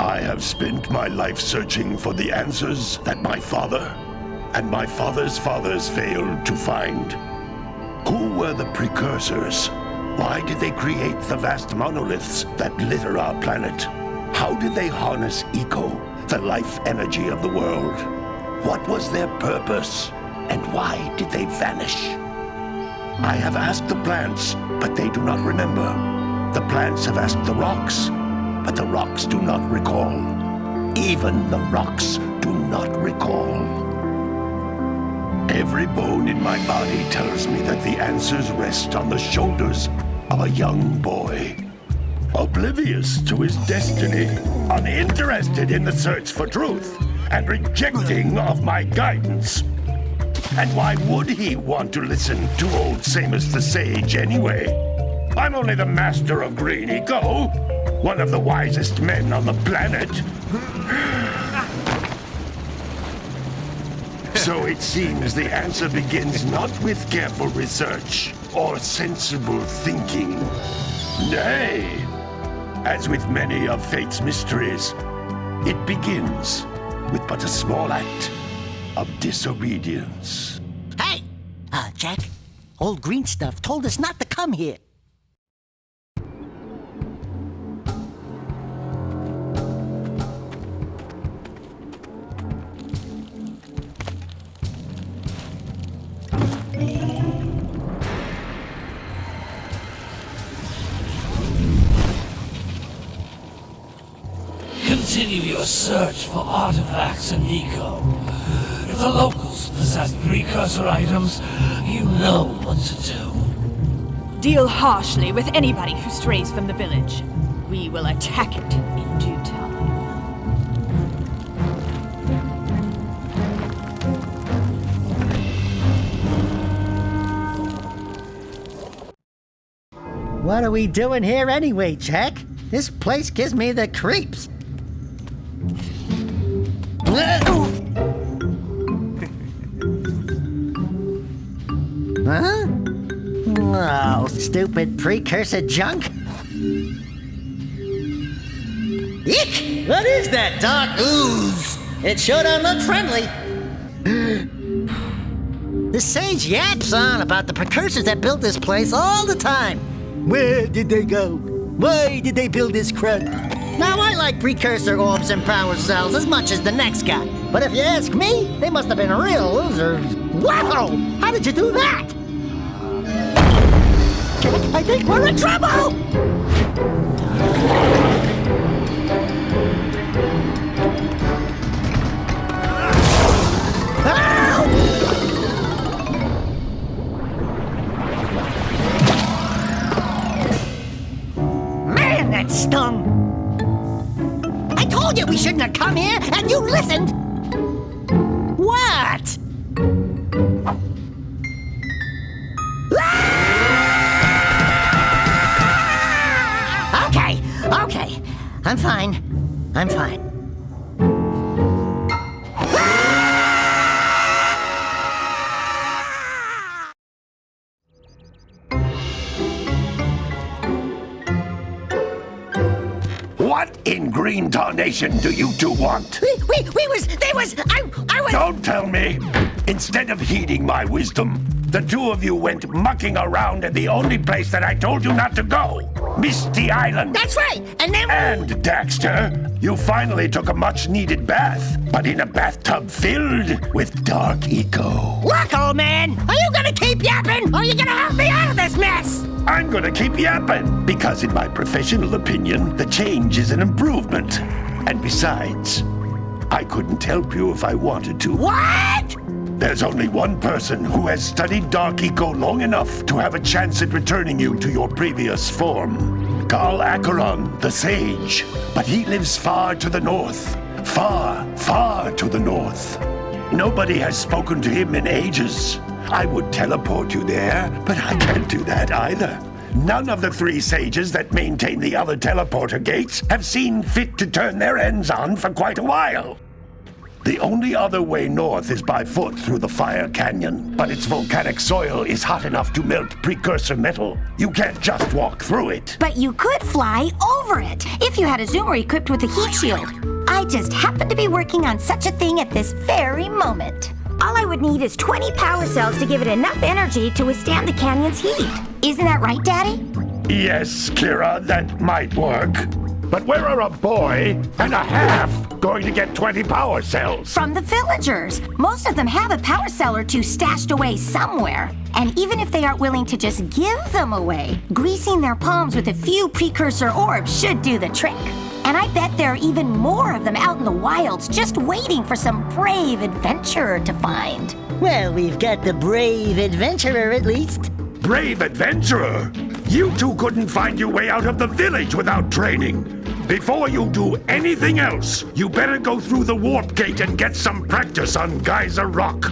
I have spent my life searching for the answers that my father and my father's fathers failed to find. Who were the Precursors? Why did they create the vast monoliths that litter our planet? How did they harness Eco, the life energy of the world? What was their purpose? And why did they vanish? I have asked the plants, but they do not remember. The plants have asked the rocks, but the rocks do not recall. Even the rocks do not recall. Every bone in my body tells me that the answers rest on the shoulders of a young boy. Oblivious to his destiny, uninterested in the search for truth, and rejecting of my guidance. And why would he want to listen to old Samus the Sage anyway? I'm only the master of Green Eco, one of the wisest men on the planet. So it seems the answer begins not with careful research or sensible thinking. Nay, as with many of fate's mysteries, it begins with but a small act of disobedience. Hey! Jack, old green stuff told us not to come here. Continue your search for artifacts in Eco. If the locals possess precursor items, you know what to do. Deal harshly with anybody who strays from the village. We will attack it in due time. What are we doing here anyway, Jack? This place gives me the creeps. Huh? Oh, stupid precursor junk. Eek! What is that dark ooze? It sure don't look friendly. The sage yaps on about the precursors that built this place all the time. Where did they go? Why did they build this crud? Now, I like precursor orbs and power cells as much as the next guy. But if you ask me, they must have been real losers. Wow! How did you do that? Jack, I think we're in trouble! Man, that stung! I told you we shouldn't have come here, and you listened! What? Okay. I'm fine. What in green tarnation do you two want? I was... Don't tell me! Instead of heeding my wisdom, the two of you went mucking around in the only place that I told you not to go, Misty Island. That's right, and then... And, Daxter, you finally took a much-needed bath, but in a bathtub filled with dark eco. Look, old man, are you gonna keep yapping, or are you gonna help me out of this mess? I'm gonna keep yapping, because in my professional opinion, the change is an improvement. And besides, I couldn't help you if I wanted to. What? There's only one person who has studied Dark Eco long enough to have a chance at returning you to your previous form. Carl Acheron, the Sage. But he lives far to the north. Far, far to the north. Nobody has spoken to him in ages. I would teleport you there, but I can't do that either. None of the three sages that maintain the other teleporter gates have seen fit to turn their ends on for quite a while. The only other way north is by foot through the Fire Canyon, but its volcanic soil is hot enough to melt precursor metal. You can't just walk through it. But you could fly over it if you had a zoomer equipped with a heat shield. I just happen to be working on such a thing at this very moment. All I would need is 20 power cells to give it enough energy to withstand the canyon's heat. Isn't that right, Daddy? Yes, Kira, that might work. But where are a boy and a half going to get 20 power cells? From the villagers. Most of them have a power cell or two stashed away somewhere. And even if they aren't willing to just give them away, greasing their palms with a few precursor orbs should do the trick. And I bet there are even more of them out in the wilds just waiting for some brave adventurer to find. Well, we've got the brave adventurer at least. Brave adventurer? You two couldn't find your way out of the village without training. Before you do anything else, you better go through the warp gate and get some practice on Geyser Rock.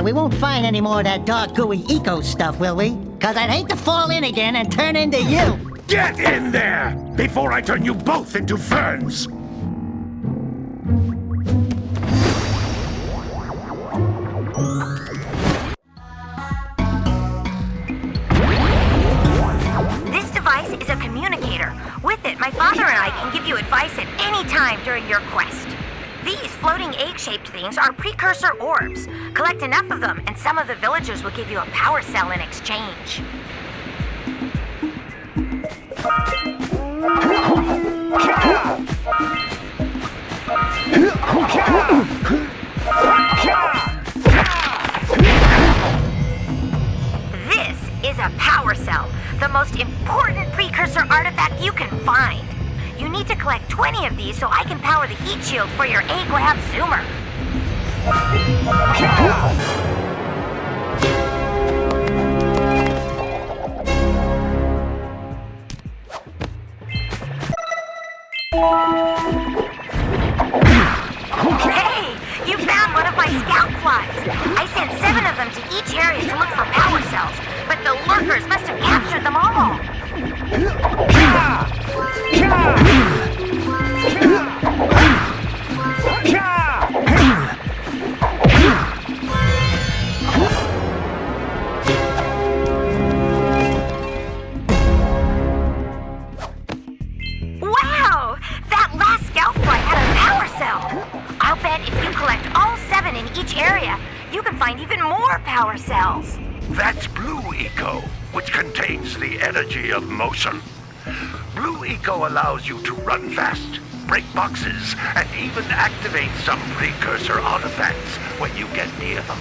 We won't find any more of that dog gooey eco stuff, will we? 'Cause I'd hate to fall in again and turn into you. Get in there before I turn you both into ferns. This device is a communicator. With it, my father and I can give you advice at any time during your quest. These floating egg-shaped things are precursor orbs. Collect enough of them, and some of the villagers will give you a power cell in exchange. This is a power cell, the most important precursor artifact you can find. You need to collect 20 of these so I can power the heat shield for your egg lab zoomer. Hey, you found one of my scout flies. I sent 7 of them to each area to look for power cells, but the lurkers must have captured them all. Wow! That last scout fly had a power cell! I'll bet if you collect all 7 in each area, you can find even more power cells. That's Blue Eco, which contains the energy of motion. Blue Eco allows you to run fast, break boxes, and even activate some precursor artifacts when you get near them.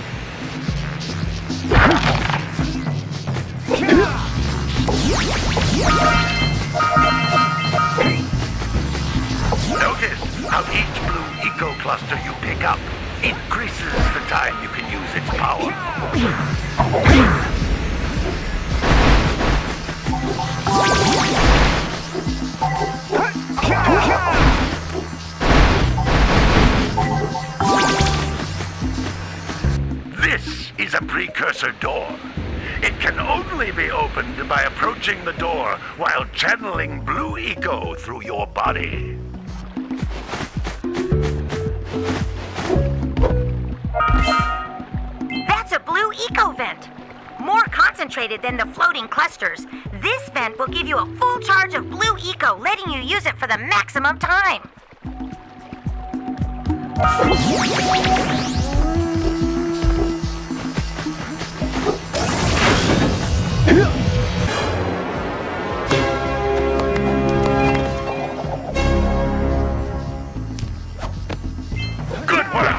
Notice how each Blue Eco cluster you pick up increases the time you can use its power. This is a precursor door. It can only be opened by approaching the door while channeling Blue Eco through your body. That's a Blue Eco vent. More concentrated than the floating clusters. This vent will give you a full charge of Blue Eco, letting you use it for the maximum time. Good work!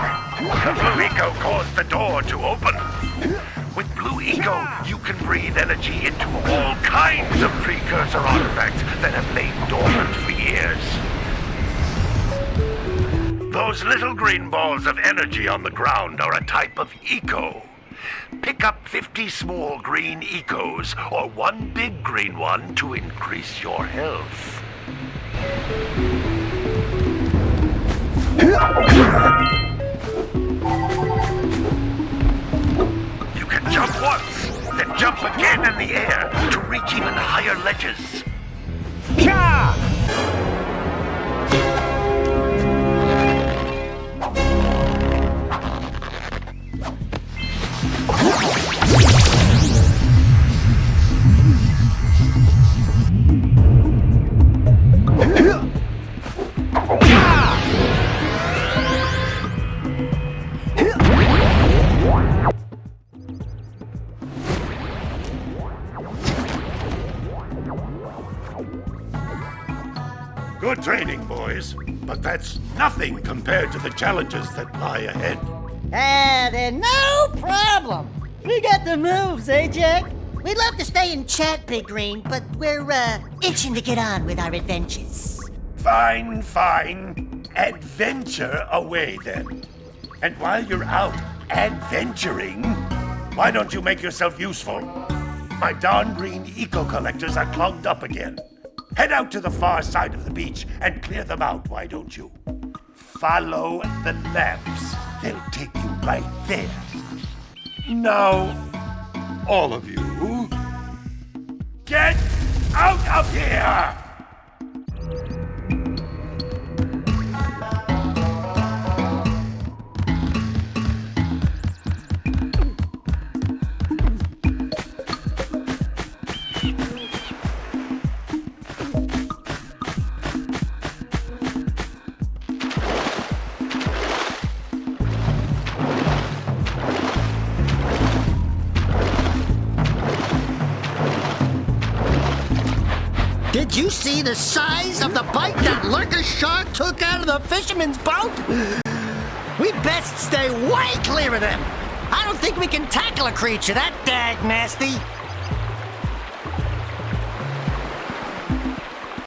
Blue Eco caused the door to open. With Blue Eco, you can breathe energy into all kinds of precursor artifacts that have lain dormant for years. Those little green balls of energy on the ground are a type of eco. Pick up 50 small green ecos or 1 big green one to increase your health. You can jump once, then jump again in the air to reach even higher ledges. training, boys, but that's nothing compared to the challenges that lie ahead. Then no problem. We got the moves, eh, Jack? We'd love to stay and chat, Big Green, but we're, itching to get on with our adventures. Fine, fine. Adventure away, then. And while you're out adventuring, why don't you make yourself useful? My darn green eco-collectors are clogged up again. Head out to the far side of the beach and clear them out, why don't you? Follow the lamps. They'll take you right there. Now, all of you, get out of here! Did you see the size of the bite that lurker shark took out of the fisherman's boat? We best stay way clear of them. I don't think we can tackle a creature that dag nasty.